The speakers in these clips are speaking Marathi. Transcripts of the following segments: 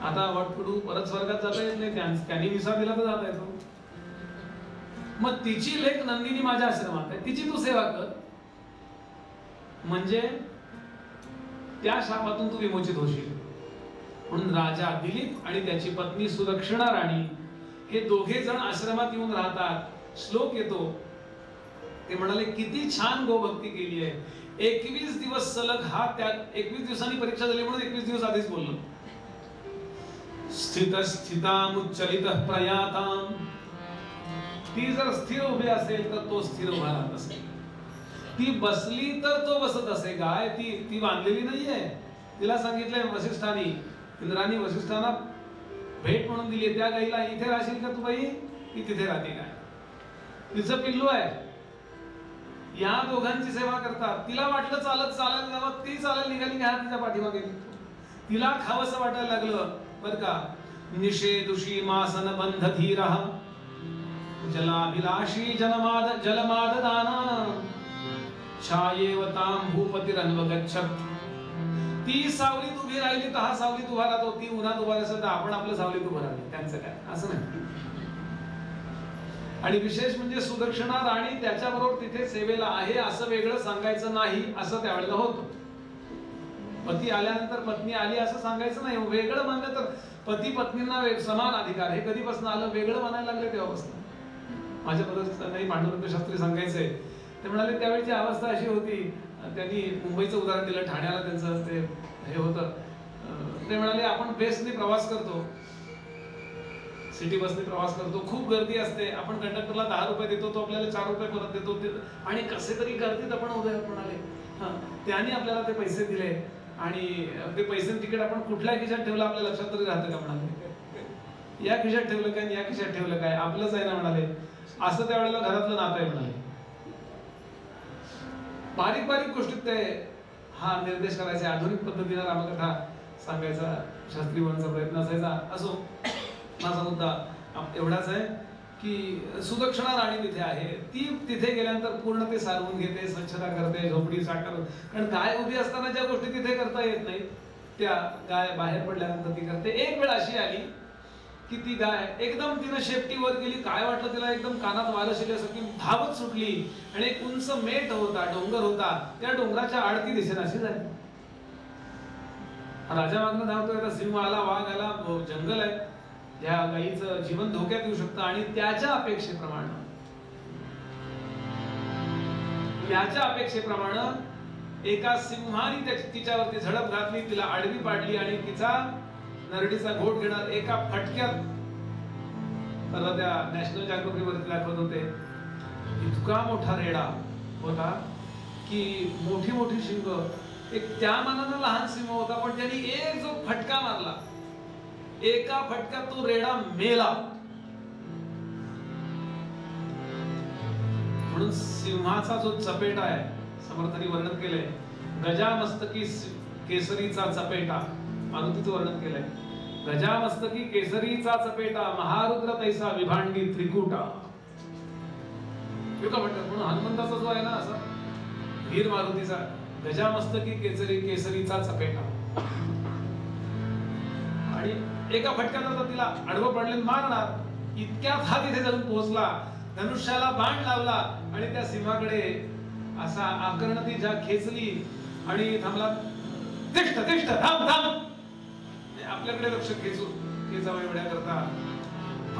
आता वटकडू परत स्वर्गात जाता येत नाही, त्यांनी विसा दिला तर जाता येतो. मग तिची लेक नंदिनी माझ्या आश्रमात आहे, तिची तू सेवा कर, म्हणजे त्या शापातून तू विमोचित होशील. म्हणून राजा दिलीप आणि त्याची पत्नी सुदक्षिणा राणी हे दोघे जण आश्रमात येऊन राहतात. श्लोक येतो, ते म्हणाले किती छान गोभक्ती केली आहे. 21 दिवस सलग हा, त्या 21 दिवसांनी परीक्षा झाली म्हणून 21 दिवस आधीच बोललो. स्थित स्थितामुच्चलित प्रयाताम, ती जर स्थिर उभी असेल तर तो स्थिर उभा राहत असेल, ती बसली तर तो बसत असे. गाय ती बांधलेली नाहीये. तिला सांगितलंय वसिष्ठांनी, इंद्राणी वसिष्ठांना भेट म्हणून दिली, त्या गाईला इथे राहशील का तू बाई, ती तिथे राहते. गाय तिचं पिल्लू आहे, या दोघांची सेवा करतात. तिला वाटलं चालत चालत गावात, ती चालत निघाली का तिच्या पाठीमागे निघतो. तिला खावंसं वाटायला लागलं बर का. निषेदुषी मासन बंध धीरः जलाभिलाषी जलमाद दाना छायेवताम भूपतिरन्वगच्छत्. ती सावलीत उभी राहिली तर हा सावलीत उभा राहतो, ती उन्हात उभा असेल तर आपण आपल्या सावलीत उभं राहिलो. त्यांचं काय असं नाही. आणि विशेष म्हणजे सुदक्षिणा राणी त्याच्याबरोबर तिथे सेवेला आहे असं वेगळं सांगायचं नाही, असं त्यावेळेला होतं. पती आल्यानंतर पत्नी आली असं सांगायचं नाही. वेगळं म्हणलं तर पती पत्नींना समान अधिकार, हे कधीपासून आलं, वेगळं म्हणायला लागले तेव्हापासून. माझ्या बरोबर पांडुरंग शास्त्री सांगायचंय, ते म्हणाले त्यावेळीची अवस्था अशी होती, त्यांनी मुंबईचं उदाहरण दिलं, ठाण्याला त्यांचं ते हे होतं. ते म्हणाले आपण बेसने प्रवास करतो, सिटी बसने प्रवास करतो, खूप गर्दी असते, आपण कंडक्टरला 10 रुपये देतो, तो आपल्याला 4 रुपये परत देतो, आणि कसे तरी गर्दीत आपण उद्या म्हणाले त्यांनी आपल्याला ते पैसे दिले, आणि ते पैसे तिकीट आपण कुठल्या खिशात ठेवलं आपल्या लक्षात तरी राहतं का म्हणाले. या खिशात ठेवलं काय, या खिशात ठेवलं काय, आपलंच आहे ना म्हणाले. असं त्यावेळेला घरातलं नातं आहे म्हणाले. बारीक बारीक गोष्टीत ते हा निर्देश करायचे. आधुनिक पद्धतीने रामकथा सांगायचा शास्त्री बनण्याचा प्रयत्न असायचा. असो, माझा मुद्दा एवढाच आहे की सुदक्षिणा राणी तिथे आहे. ती तिथे गेल्यानंतर पूर्ण ते सारवून घेते, स्वच्छता करते, झोपडी साकार. कारण गाय उभी असताना ज्या गोष्टी तिथे करता येत नाही त्या गाय बाहेर पडल्यानंतर ती करते. एक वेळ अशी आली की ती गाय एकदम तिनं शेपटी वर गेली, काय वाटलं तिला, एकदम कानात वारं शिरल्यासारखी धावत सुटली, आणि एक उंच मेट होता, डोंगर होता, त्या डोंगराच्या आडती दिसेनाशी झाली. राजा मागणं धावतोय, आता सिंह आला, वाघ आला, जंगल आहे, ह्या गायीचं जीवन धोक्यात येऊ शकतं. आणि त्याच्या अपेक्षेप्रमाणे एका सिंहाने तिच्यावरती झडप घातली, तिला आडवी पाडली, आणि तिचा नरडीचा घोट घेणार एका फटक्यात. परवा त्या नॅशनल जागृतीवरती दाखवत होते, इतका मोठा रेडा होता की मोठी मोठी शिंग, एक त्या मानानं लहान सिंह होता, पण त्यांनी एक जो फटका मारला, एका फटक्यात तो रेडा मेला. म्हणून सिंहाचा जो चपेटा आहे, समर्थांनी वर्णन केलंय, गजामस्तकी केसरीचा चपेटा, मारुतीचं वर्णन केलंय, गजामस्तकी केसरीचा चपेटा, महारुद्र तैसा विभांडी त्रिकुटा. म्हणून हनुमंताचा जो आहे ना असा वीर मारुतीचा, गजामस्तकी केसरीचा चपेटा. आणि एका फटक्यात तिला आडवं पडले, मारणार, इतक्यात हा तिथे जाऊन पोहोचला, धनुष्याला बाण लावला, आणि त्या सिंहाकडे असा आकर्णती ज्या खेचली, आणि थांबला, तिष्ठ तिष्ठ, थांब थांब, आपल्याकडे लक्ष खेचावं एवढ्या करता.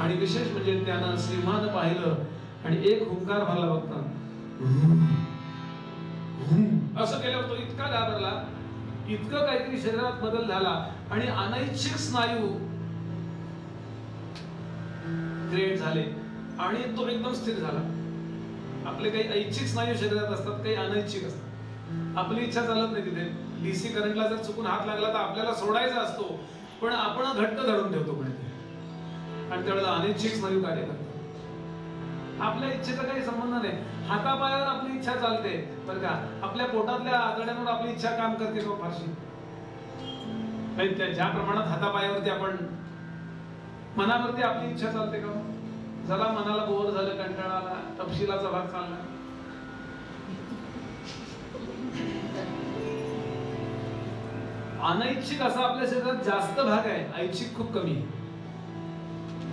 आणि विशेष म्हणजे त्यानं सिंहानं पाहिलं आणि एक हुंकार भरला बघता, असं केल्यावर तो इतका घाबरला, इतकं काहीतरी शरीरात बदल झाला, आणि अनैच्छिक स्नायू क्रिएट झाले, आणि तो एकदम स्थिर झाला. आपले काही ऐच्छिक स्नायू शरीरात असतात, काही अनैच्छिक असतात. आपली इच्छा चालत नाही तिथे. डीसी करंटला जर चुकून हात लागला तर आपल्याला सोडायचा असतो, पण आपण घट्ट धरून ठेवतो पुढे, आणि त्यावेळेला अनैच्छिक स्नायू कार्य करतात. आपल्या इच्छेचा काही संबंध नाही. हातापायावर आपली इच्छा चालते बरं का, आपल्या पोटातल्या आतड्यांवर आपली इच्छा काम करते का फारशी? ज्या प्रमाणात हातापायावरती आपण, मनावरती आपली इच्छा चालते का? जरा मनाला बोर झालं, कंटाळा आला, तपशिलाचा भाग चालला, अनैच्छिक असा आपल्या शरीरात जास्त भाग आहे, ऐच्छिक खूप कमी आहे.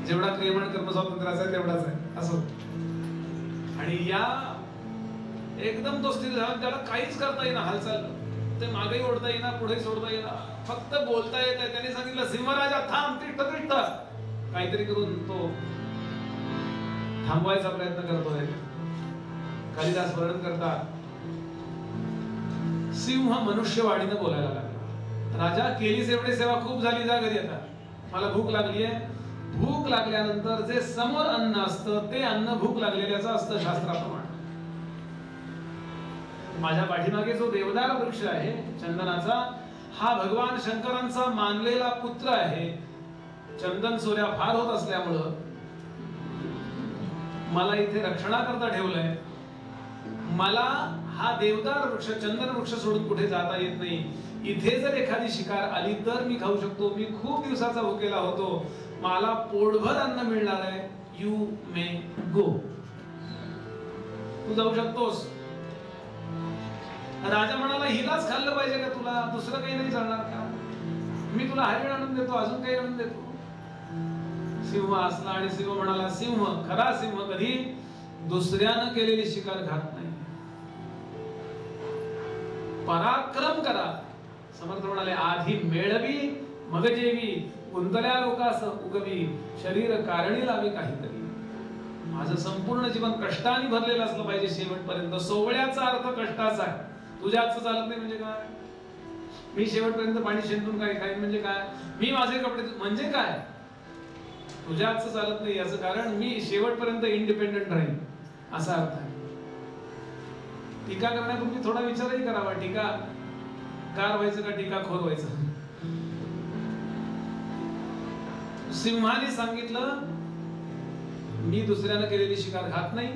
जेवढा क्रियमाण कर्म स्वातंत्र्याचा आहे तेवढाच आहे असं. आणि या एकदम तो स्थिर झाला, त्याला काहीच करता येईना हालचाल, ते मागे ओढता येईना, पुढे सोडता येईना, फक्त बोलता येत आहे. त्याने सांगितलं सिंहराजा थांब, तिष्ठ तिष्ठ, काहीतरी करून तो थांबवायचा प्रयत्न करतोय. कालिदास वर्णन करतात, सिंह मनुष्यवाणीने बोलायला लागला. राजा केलीस एवढी सेवा खूप झाली, जा घरी आता, मला भूक लागली आहे. भूक लागल्यानंतर जे समोर अन्न असतं ते अन्न भूक लागलेल्याचं असतं शास्त्राप्रमाणे. माझ्या पाठीमागे जो देवदार वृक्ष आहे चंदनाचा, हा भगवान शंकरांचा मानलेला पुत्र आहे. चंदन सोऱ्या फार होत असल्यामुळं मला इथे रक्षणाकरता ठेवलंय. मला हा देवदार वृक्ष, चंदन वृक्ष सोडून कुठे जाता येत नाही. इथे जर एखादी शिकार आली तर मी खाऊ शकतो. मी खूप दिवसाचा भुकेला होतो, मला पोटभर अन्न मिळणार आहे. यू मे गो, तू जाऊ शकतोस. राजा म्हणाला, हिलाच खाल्लं पाहिजे का तुला? दुसरं काही नाही चालणार का? मी तुला हरिण आणून देतो, अजून काही आणून देतो. सिंह असला आणि सिंह म्हणाला, सिंह, खरा सिंह कधी दुसऱ्यानं केलेली शिकार खात नाही. पराक्रम करा. समर्थ म्हणाले, आधी मेळवी मग जेवी, गुंतल्या लोकास उगवी, शरीर कारणी लावी काहीतरी. माझं संपूर्ण जीवन कष्टाने भरलेलं असलं पाहिजे शेवटपर्यंत. सोवळ्याचा अर्थ कष्टाचा आहे. तुझ्याच चालत नाही म्हणजे काय? मी शेवटपर्यंत पाणी शेंदून काय खाईन म्हणजे काय? मी माझे कपडे म्हणजे काय? तुझ्याच चालत नाही याचं कारण मी शेवटपर्यंत इंडिपेंडेंट राहीन असा अर्थ आहे. टीका करण्यापूर्वी थोडा विचारही करावा, टीकाकार व्हायचं का टीकाखोर व्हायचं. सिंहाने सांगितलं, मी दुसऱ्यानं केलेली शिकार खात नाही.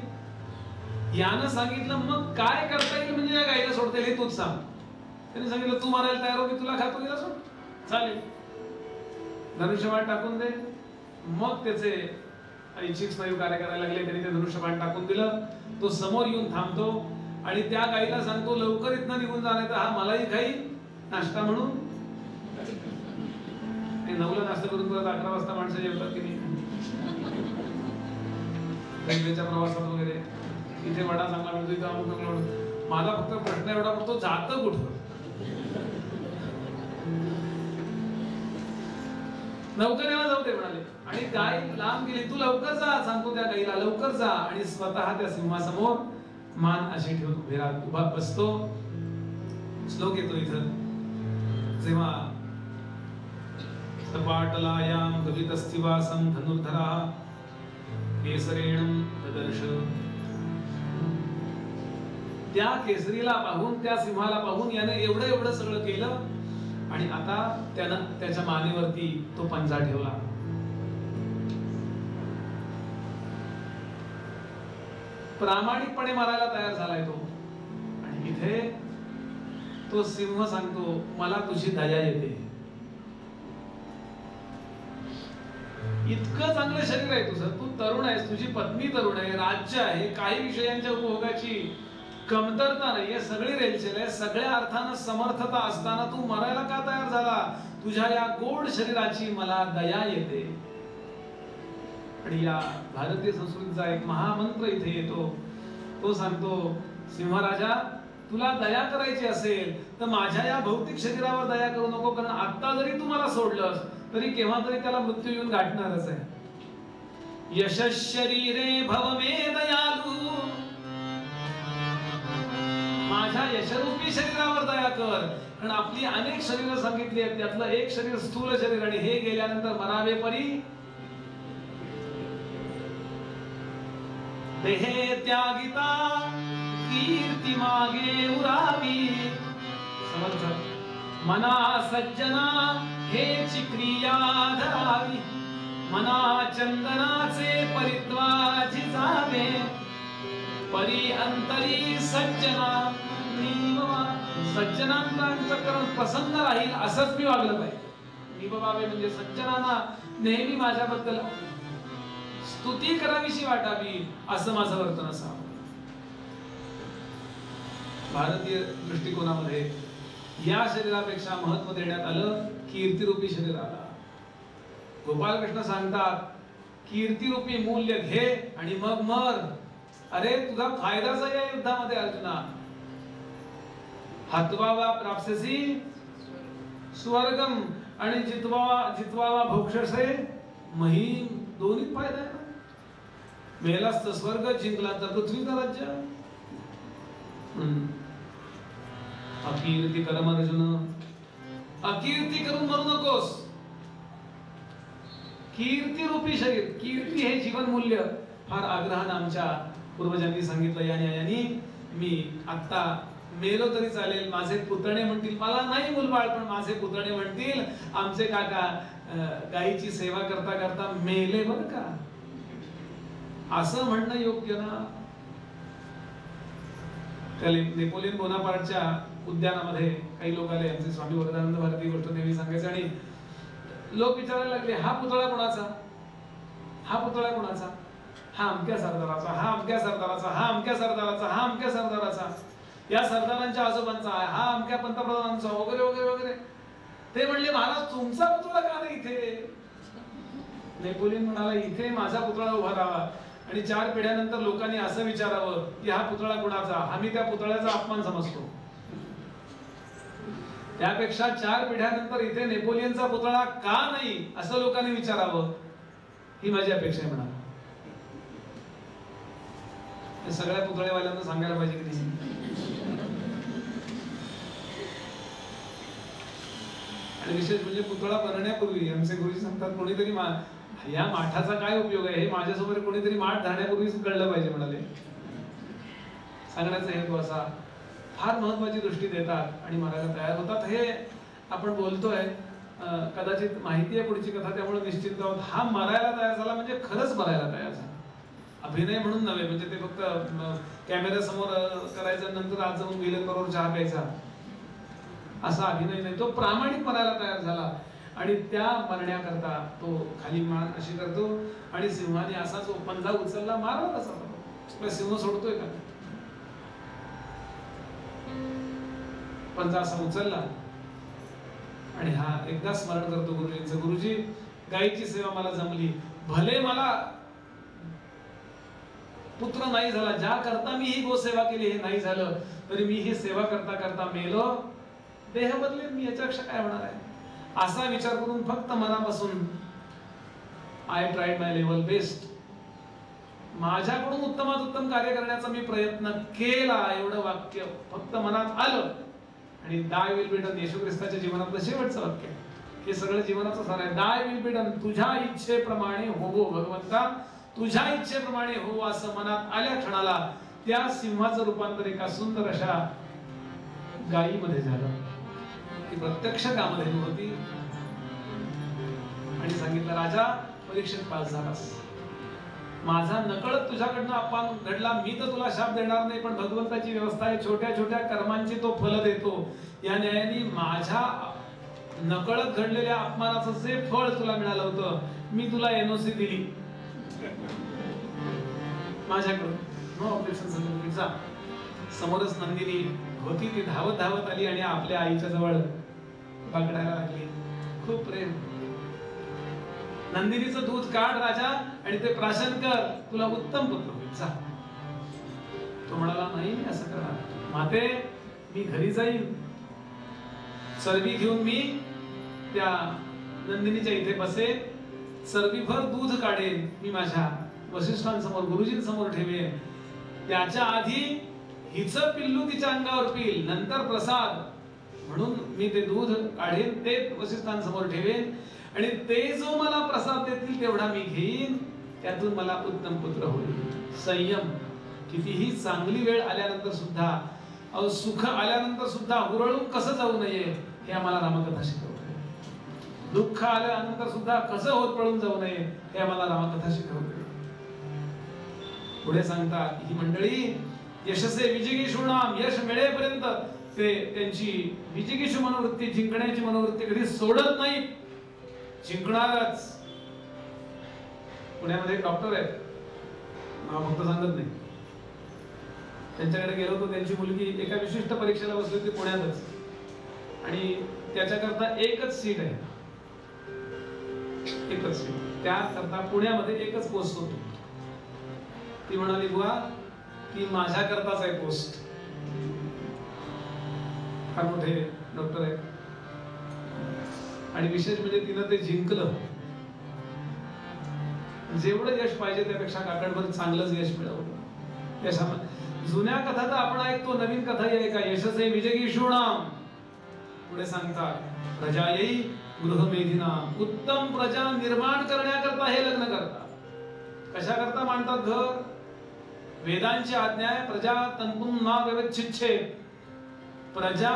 यानं सांगितलं, मग काय करता येईल म्हणजे या गाईला सोडता येईल हे तूच सांग. त्याने सांगितलं, तू मारायला तयार हो, मी तुला खातो, गेला सोड, चालेल, धनुष्यबाण टाकून दे. मग त्याचे ऐच्छिक स्नायू कार्य करायला लागले. त्यांनी ते धनुष्यबाण टाकून दिलं. तो समोर येऊन थांबतो आणि त्या गाईला सांगतो, लवकर इथनं निघून जा, नाही तर हा मलाही खाईल नाश्ता म्हणून. 9ला नाश्ता करून परत 11 वाजता माणसं जेवतात की नाही, रेल्वेच्या प्रवासात वगैरे. इथे वडा चांगला मिळतो, इथं अमुक चांगला मिळतो. माझा फक्त प्रश्न एवढा पडतो, जातं कुठं? नौकऱ्याला जाऊ दे म्हणाले. आणि गाय लांब गेली, तू लवकर जा, सांगतो त्या गाईला, लवकर जा. आणि स्वतः त्या सिंहासमोर मान अशी ठेवून उभा बसतो. श्लोक येतो इथं, जेव्हा सपाटलायां कवितस्थिवासं धनुर्धरा केसरेणं ददर्श. त्या केसरीला पाहून, त्या सिंहाला पाहून याने एवढं सगळं केलं. आणि आता त्यानं त्याच्या मानेवरती तो पंजा ठेवला. प्रामाणिकपणे मारायला तयार झालाय तो. आणि इथे तो सिंह सांगतो, मला तुझी दया येते. इतकं चांगलं शरीर आहे तुझं, तू तरुण आहेस, तुझी पत्नी तरुण आहे, राज्य आहे, काही विषयांच्या उपभोगाची कमतरता नाहीये, सगळी रेलचेल आहे, सगळ्या अर्थानं समर्थता असताना तू मरायला का तयार झाला? तुझ्या या गोड शरीराची मला दया येते. आणि या भारतीय संस्कृतीचा एक महामंत्र इथे येतो. तो सांगतो, सिंहराजा, तुला दया करायची असेल तर माझ्या या भौतिक शरीरावर दया करू नको, कारण आता जरी तू मला सोडलंस तरी केव्हा तरी त्याला मृत्यू येऊन गाठणारच आहे. यशः शरीरे भव मे दयालु, माझ्या यशरूपी शरीरावर दया कर. कारण आपली अनेक शरीर सांगितली आहेत, त्यातलं एक शरीर स्थूल शरीर, आणि हे गेल्यानंतर मरावे परी देहे त्यागिता कीर्ती मागे उरावी. समर्थ, मना सज्जना हेची क्रिया धरावी, मना चंदनाचे परित्वाजी जावे, परी अंतरी सज्जना निववा. सज्जनांचं प्रसन्न राहील असंच मी वागलं पाहिजे. निववावे म्हणजे सज्जनांना नेहमी माझ्याबद्दल स्तुती करावीशी वाटावी असं माझं वर्तन असावं. भारतीय दृष्टिकोनामध्ये या शरीरापेक्षा महत्व देण्यात आलं कीर्तिरूपी शरीराला. गोपालकृष्ण सांगतात कीर्तिरूपी मूल्य घे आणि मग मर. अरे तुझा फायदाच आहे या युद्धामध्ये अर्जुना. हत्वावा प्राप्स्यसि स्वर्गम आणि जितवावा भोक्षसे महीम. दोन्ही फायदा आहे. मेलास तर स्वर्ग, जिंकला तर पृथ्वीचं राज्य. अकीर्ती करम अर्जुन, अकीर्ती करून मरू नकोस. कीर्ती रूपी शरीर, कीर्ती हे जीवन मूल्य फार आग्रहाने आमच्या पूर्वजांनी सांगितलं. यानी मी आता मेलो तरी चालेल, माझे पुतणे म्हणतील, मला नाही मुलबाळ पण माझे पुतणे म्हणतील आमचे काका गायीची सेवा करता करता मेले बरं का. असं म्हणणं योग्य ना. नेपोलियन बोनापार्टच्या उद्यानामध्ये काही लोक आले. आमचे स्वामी वरदानंद भारती गोष्ट नेहमी सांगायचे आणि लोक विचारायला लागले, हा पुतळा कोणाचा, हा पुतळा कोणाचा, हा अमक्या सरदाराचा, हा अमक्या सरदाराचा, हा अमक्या सरदाराचा, हा अमक्या सरदाराचा, या सरदारांच्या आजोबांचा, हा अमक्या पंतप्रधानांचा, वगैरे वगैरे वगैरे. ते म्हणले महाराज तुमचा पुतळा का नाही इथे. नेपोलियन म्हणाला इथे माझा पुतळा उभा राहावा आणि 4 पिढ्यानंतर लोकांनी असं विचारावं की हा पुतळा कोणाचा. आम्ही त्या पुतळ्याचा अपमान समजतो. त्यापेक्षा 4 पिढ्यानंतर इथे नेपोलियनचा पुतळा का नाही असं लोकांनी विचारावं, ही माझी अपेक्षा आहे म्हणाला. सगळ्या पुतळेवाल्यांना सांगायला पाहिजे की नाही. आणि विशेष म्हणजे पुतळा बनण्यापूर्वी आमचे गुरुजी सांगतात कोणीतरी या माठाचा काय उपयोग आहे हे माझ्यासोबत कोणीतरी माठ धरण्यापूर्वीच कळलं पाहिजे म्हणाले. सांगण्याचा हेतू असा, फार महत्वाची दृष्टी देतात आणि मरायला तयार होतात. हे आपण बोलतोय कदाचित माहिती आहे पुढची कथा, त्यामुळे निश्चिंत आहोत. हा मरायला तयार झाला म्हणजे खरंच मरायला तयार झाला. अभिनय म्हणून नव्हे, म्हणजे ते फक्त कॅमेरा समोर करायचं नंतर आज जाऊन विलन बरोबर चहा प्यायचा असा अभिनय नाही. तो प्रामाणिक मरायला तयार झाला आणि त्या मरण्याकरता तो खाली मान अशी करतो आणि सिंहाने असा जो पंजा उचलला मारला तसा. सिंह सोडतोय का, पंजा असा उचलला आणि हा एकदा स्मरण करतो गुरुजींचं, गुरुजी गायीची सेवा मला जमली, भले मला पुत्र नाही झाला, ज्या करता मी ही गोसेवा केली हे नाही झालं, तरी मी ही सेवा करता करता मेलो, देह बदलेल मी, याच्यापेक्षा काय होणार आहे. असा विचार करून फक्त मनापासून I tried my level best, माझ्याकडून उत्तमात उत्तम कार्य करण्याचा मी प्रयत्न केला, एवढं वाक्य फक्त मनात आलं आणि दाय विल बी डन. येशू ख्रिस्ताच्या जीवनातलं शेवटचं वाक्य, हे सगळं जीवनाचं सार आहे. दाय विल बी डन, तुझ्या इच्छेप्रमाणे हो भगवंता, तुझ्या इच्छेप्रमाणे हो, असं मनात आल्या क्षणाला त्या सिंहाचं रूपांतर एका सुंदर अशा गायीमध्ये झालं. ती प्रत्यक्ष कामधेनू होती आणि सांगितलं, राजा परीक्षेत पास झालास, माझा नकळत तुझ्याकडनं अपमान घडला, मी तर तुला शाप देणार नाही, पण भगवंताची व्यवस्था आहे, छोट्या छोट्या कर्मांची तो फल देतो. या न्यायाने माझ्या नकळत घडलेल्या अपमानाचं जे फळ तुला मिळालं होतं, मी तुला एनओसी दिली माझ्याकडून, नो ऑब्जेक्शन सर्टिफिकेटचा. समोरच नंदिनी होती, ती धावत धावत आली आणि आपल्या आईच्या जवळ पकडायला लागली. खूप प्रेम. नंदिनीचं दूध काढ राजा आणि ते प्राशन कर, तुला उत्तम पुत्र होईल, जा. तो म्हणाला, नाही असं करा माते, मी घरी जाईन, चरबी घेऊन मी त्या नंदिनीच्या इथे बसेन, चरबीभर दूध काढेन, मी माझ्या वसिष्ठांसमोर गुरुजींसमोर ठेवेन, त्याच्या आधी हिचं पिल्लू तिच्या अंगावर पिल, नंतर प्रसाद म्हणून मी ते दूध काढेन, ते वसिष्ठांसमोर ठेवेन आणि ते जो मला प्रसाद देतील तेवढा मी घेईन, त्यातून मला उत्तम पुत्र होईल. संयम. कितीही चांगली वेळ आल्यानंतर सुद्धा, सुख आल्यानंतर सुद्धा हुरळून कसं जाऊ नये हे आम्हाला रामकथा शिकवते. दुःख आल्यानंतर सुद्धा कसं होत पळून जाऊ नये हे आम्हाला रामकथा शिकवते. पुढे सांगतात, ही मंडळी यशसे विजिगीषूणाम, यश मिळेपर्यंत ते त्यांची विजिगीषू मनोवृत्ती, जिंकण्याची मनोवृत्ती कधी सोडत नाही, जिंकणारच. पुण्यामध्ये एक डॉक्टर आहेत, नाव फक्त सांगत नाही, त्यांच्याकडे गेलो होतो. त्यांची मुलगी एका विशिष्ट परीक्षेला बसली होती पुण्यातच. आणि त्याच्याकरता एकच सीट आहे, एकच सीट. त्याकरता पुण्यामध्ये एकच पोस्ट होती. ती म्हणाली बुवा की माझ्याकरताच आहे पोस्ट. फार मोठे डॉक्टर आहे आणि विशेष म्हणजे तिनं ते जिंकलं. जेवढं यश पाहिजे त्यापेक्षा काकडभर चांगलंच यश मिळवलं. यशामध्ये जुन्या कथा तर आपण ऐकतो, नवीन कथा आहे का? यशसे विजयीषूणाम. पुढे सांगतात प्रजा येई गृहमेधिना. उत्तम प्रजा निर्माण करण्याकरता हे लग्न करतात. कशा करता मांडतात घर? वेदांची आज्ञा आहे प्रजा तंतुम ना व्यवच्छिच्छेद. प्रजा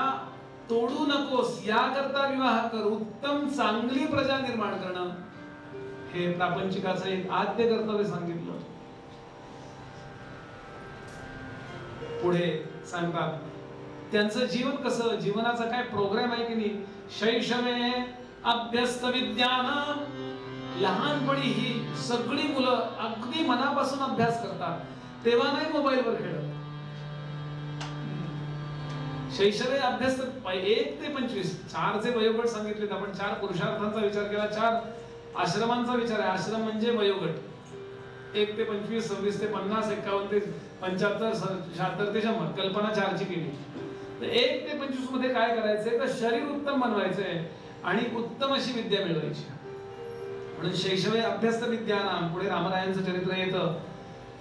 तोडू नकोस याकरता विवाह कर. उत्तम चांगली प्रजा निर्माण करणं हे प्रापंचिकाचं एक आद्य कर्तव्य सांगितलं. पुढे सांगतात त्यांचं जीवन कसं, जीवनाचा काय प्रोग्राम आहे की नाही. शैशवे अभ्यस्त विद्यान. लहानपणी ही सगळी मुलं अगदी मनापासून अभ्यास करतात. तेव्हा नाही मोबाईलवर खेळत. शैशवे अभ्यस्त 1 ते 25 4चे वयोगट सांगितलेत आपण. 4 पुरुषार्थांचा विचार केला, 4 आश्रमांचा विचार आहे. आश्रम म्हणजे वयोगट 1 ते 25, 26 ते 50, 51 ते 75, 76 ते 100. कल्पना 4ची केली. तर 1 ते 25 मध्ये काय करायचंय तर शरीर उत्तम बनवायचंय आणि उत्तम अशी विद्या मिळवायची. म्हणून शैशवे अभ्यस्त विद्यानाम. पुढे रामरायांचं चरित्र येतं.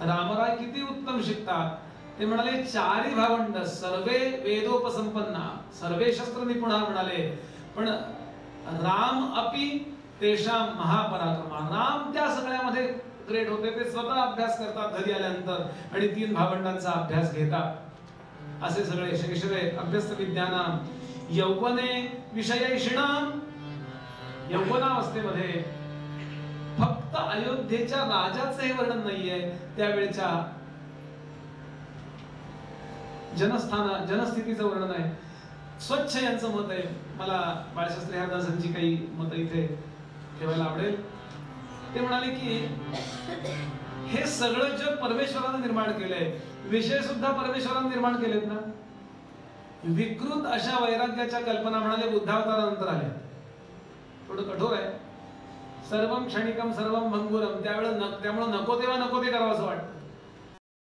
रामराय किती उत्तम शिकतात. ते म्हणाले 4 भावंड सर्वे वेदोपसंपन्ना, सर्वे शस्त्र निपुणा म्हणाले, पण राम अपि तेषाम महापराक्रमा. राम त्या सगळ्यामध्ये ग्रेट होते. ते स्वतः अभ्यास करतात घरी आल्यानंतर आणि 3 भावंडांचा अभ्यास घेतात. असे सगळे शैशवे अभ्यस्त विद्यानाम. यौवने विषयैषिणाम. यौवनावस्थेमध्ये फक्त अयोध्येच्या राजाचं हे वर्णन नाहीये, त्यावेळेच्या जनस्थितीचं वर्णन आहे. स्वच्छ यांचं मत आहे. मला बाळशास्त्री हरदासांची काही मत इथे ठेवायला आवडेल. ते म्हणाले की हे सगळं जग परमेश्वरानं निर्माण केलंय. विषय सुद्धा परमेश्वरानं निर्माण केलेत ना. विकृत अशा वैराग्याच्या कल्पना म्हणाले बुद्धावतारानंतर आल्या. थोडं कठोर आहे. सर्वम क्षणिकम सर्वम भंगुरम. त्यामुळे नको तेव्हा नको ते करावं असं वाटतं.